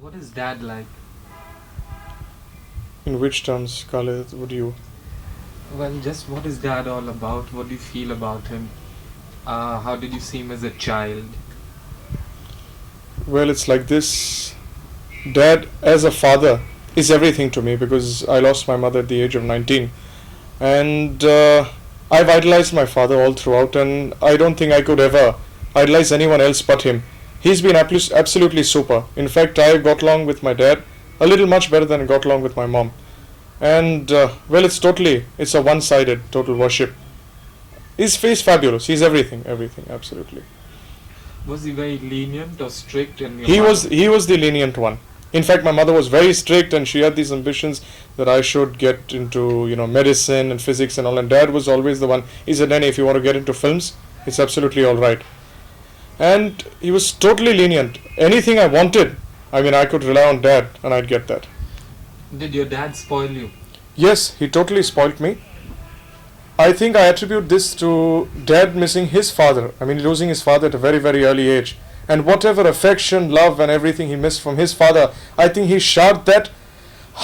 What is dad like? In which terms, Khalid, would you? Well, just what is dad all about? What do you feel about him? How did you see him as a child? Well, it's like this. Dad, as a father, is everything to me because I lost my mother at the age of 19. And I've idolized my father all throughout, and I don't think I could ever idolize anyone else but him. He's been absolutely super. In fact, I got along with my dad a little much better than I got along with my mom. And well, it's a one-sided total worship. He's fabulous. He's everything, absolutely. Was he very lenient or strict in your He was the lenient one. In fact, my mother was very strict, and she had these ambitions that I should get into, medicine and physics and all. And Dad was always the one. He said, "Nanny, if you want to get into films, it's absolutely all right." And he was totally lenient. Anything I wanted, I could rely on Dad, and I'd get that. Did your dad spoil you? Yes, he totally spoilt me. I think I attribute this to Dad missing his father. Losing his father at a very, very early age. And whatever affection, love, and everything he missed from his father, I think he showered that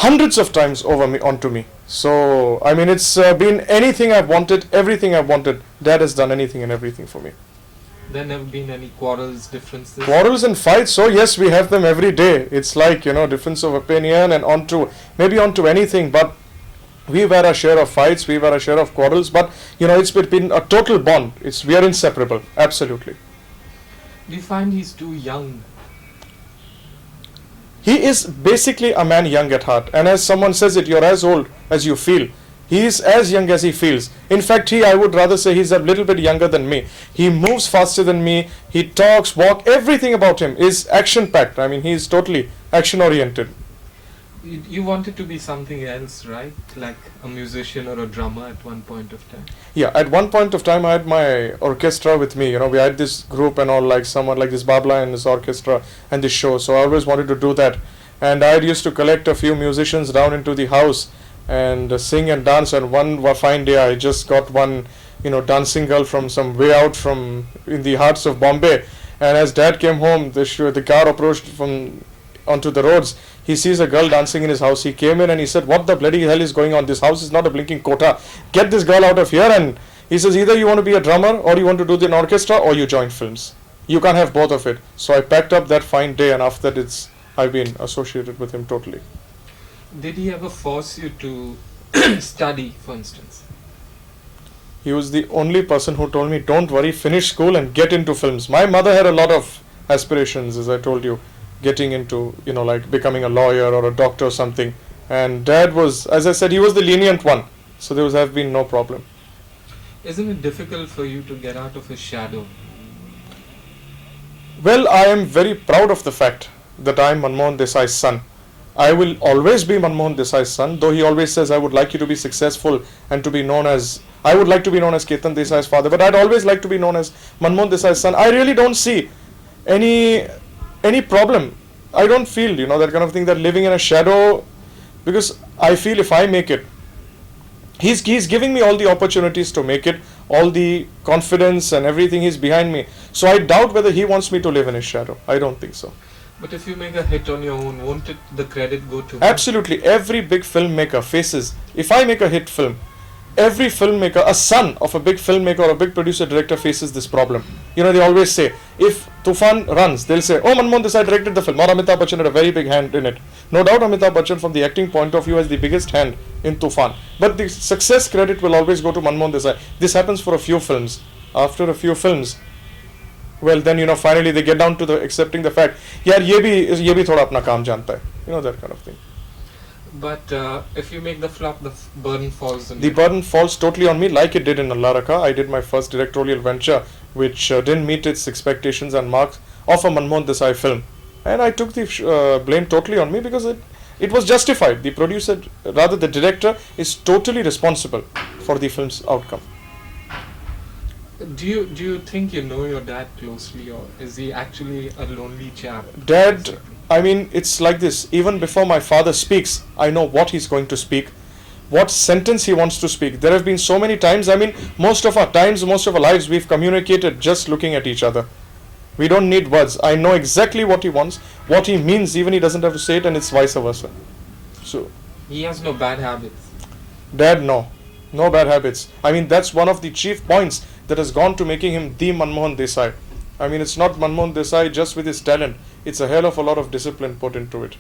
hundreds of times onto me. So, it's been anything I've wanted, everything I've wanted. Dad has done anything and everything for me. There never been any quarrels, differences? Quarrels and fights, so yes, we have them every day. It's like, difference of opinion and onto anything, but we've had our share of fights, we've had our share of quarrels, but, it's been a total bond. We are inseparable, absolutely. Do you find he's too young? He is basically a man young at heart, and as someone says it, you're as old as you feel. He is as young as he feels. In fact, I would rather say he's a little bit younger than me. He moves faster than me, he talks, walks, everything about him is action-packed. He's totally action-oriented. You wanted to be something else, right? Like a musician or a drummer at one point of time? Yeah, at one point of time I had my orchestra with me. We had this group and all, like someone like this Babla and this orchestra and this show. So I always wanted to do that. And I used to collect a few musicians down into the house and sing and dance. And one fine day I just got one, dancing girl from some way out from in the hearts of Bombay. And as Dad came home, the car approached from onto the roads. He sees a girl dancing in his house. He came in and he said, "What the bloody hell is going on? This house is not a blinking quota. Get this girl out of here." And he says, "Either you want to be a drummer or you want to do an orchestra or you join films. You can't have both of it." So I packed up that fine day, and after that I've been associated with him totally. Did he ever force you to study, for instance? He was the only person who told me, "Don't worry, finish school and get into films." My mother had a lot of aspirations, as I told you, getting into, like becoming a lawyer or a doctor or something. And Dad was, as I said, he was the lenient one. So there have been no problem. Isn't it difficult for you to get out of his shadow? Well, I am very proud of the fact that I am Manmohan Desai's son. I will always be Manmohan Desai's son, though he always says, "I would like you to be successful and to be known as," I would like to be known as Ketan Desai's father, but I'd always like to be known as Manmohan Desai's son. I really don't see any problem. I don't feel, that kind of thing, that living in a shadow, because I feel if I make it, he's giving me all the opportunities to make it, all the confidence and everything. He's behind me. So I doubt whether he wants me to live in his shadow. I don't think so. But if you make a hit on your own, won't the credit go to him? Absolutely. Every big filmmaker faces, if I make a hit film, every filmmaker, a son of a big filmmaker or a big producer director faces this problem. They always say, if Tufan runs, they'll say, "Oh, Manmohan Desai directed the film," or Amitabh Bachchan had a very big hand in it. No doubt Amitabh Bachchan from the acting point of view has the biggest hand in Tufan. But the success credit will always go to Manmohan Desai. This happens for a few films. After a few films, well then, finally they get down to the accepting the fact, yaar, ye bhi thoda apna kaam janta hai. That kind of thing. But if you make the flop, the burden falls on you. The burden falls totally on me, like it did in Allah Rakha. I did my first directorial venture, which didn't meet its expectations and marks of a Manmohan Desai film. And I took the blame totally on me because it was justified. The producer, rather the director, is totally responsible for the film's outcome. Do you think you know your dad closely, or is he actually a lonely chap? Dad, it's like this. Even before my father speaks, I know what he's going to speak, what sentence he wants to speak. There have been so many times, most of our lives, we've communicated just looking at each other. We don't need words. I know exactly what he wants, what he means, even he doesn't have to say it, and it's vice versa. So, He has no bad habits. Dad, no. No bad habits. I mean, that's one of the chief points that has gone to making him the Manmohan Desai. I mean, it's not Manmohan Desai just with his talent. It's a hell of a lot of discipline put into it.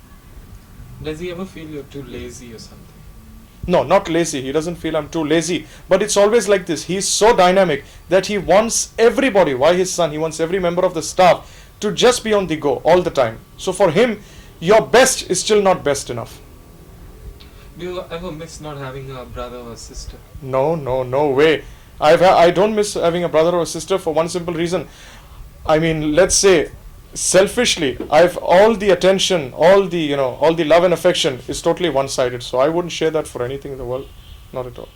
Does he ever feel you're too lazy or something? No, not lazy. He doesn't feel I'm too lazy. But it's always like this. He's so dynamic that he wants everybody, why his son, he wants every member of the staff to just be on the go all the time. So for him, your best is still not best enough. Do you ever miss not having a brother or a sister? No, no, no way. I don't miss having a brother or a sister for one simple reason. I mean, let's say selfishly, I've all the attention, all the love and affection is totally one-sided. So I wouldn't share that for anything in the world, not at all.